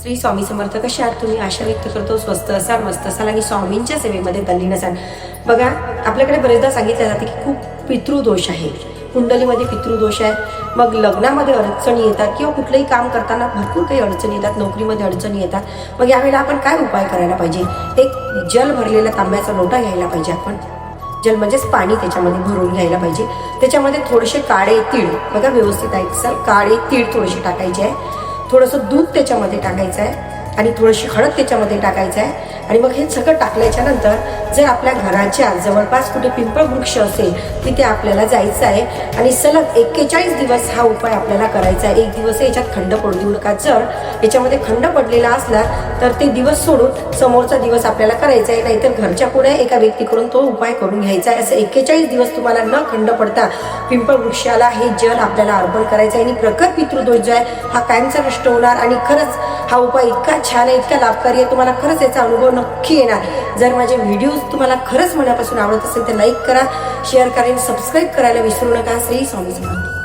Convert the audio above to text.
श्री स्वामी समर्थ. कशा आहात तुम्ही? आशा व्यक्त करतो स्वस्त असाल, मस्त असाल आणि स्वामींच्या सेवेमध्ये तल्लीन असाल. बघा, आपल्याकडे बरेचदा सांगितलं जातं की खूप पितृदोष आहे, कुंडलीमध्ये पितृदोष आहे. मग लग्नामध्ये अडचणी येतात किंवा कुठलंही काम करताना भरपूर काही अडचणी येतात, नोकरीमध्ये अडचणी येतात. मग यावेळेला आपण काय उपाय करायला पाहिजे? एक जल भरलेला तांब्याचा लोटा घ्यायला पाहिजे. आपण जल म्हणजेच पाणी त्याच्यामध्ये भरून घ्यायला पाहिजे. त्याच्यामध्ये थोडेसे काळे तीळ, बघा व्यवस्थित ऐकसाल, काळे तीळ थोडेसे टाकायचे आहे. थोडंसं दूध त्याच्यामध्ये टाकायचं आहे आणि थोडीशी हळद त्याच्यामध्ये टाकायचं आहे. आणि मग हे सगळं टाकल्याच्या नंतर जर आपल्या घराच्या जवळपास कुठे पिंपळ वृक्ष असेल तिथे आपल्याला जायचं आहे आणि सलग 41 दिवस हा उपाय आपल्याला करायचा आहे. एक दिवस याच्यात खंड पडू देऊ नका. जर याच्यामध्ये खंड पडलेला असला तर ते दिवस सोडून समोरचा दिवस आपल्याला करायचा आहे, नाहीतर घरच्या पुढे एका व्यक्तीकडून तो उपाय करून घ्यायचा आहे. असं 41 दिवस तुम्हाला न खंड पडता पिंपळ वृक्षाला हे जल आपल्याला अर्पण करायचं आहे आणि प्रखर पितृदोष जो आहे हा कायमचा नष्ट होणार. आणि खरंच हा उपाय इतका छान आहे, इतका लाभकारी आहे, तुम्हाला खरंच याचा अनुभव नक्की येणार. जर माझे व्हिडिओज तुम्हाला खरंच मनापासून आवडत असेल तर लाईक करा, शेअर करा आणि सबस्क्राईब करायला विसरू नका. श्री स्वामी समर्थ.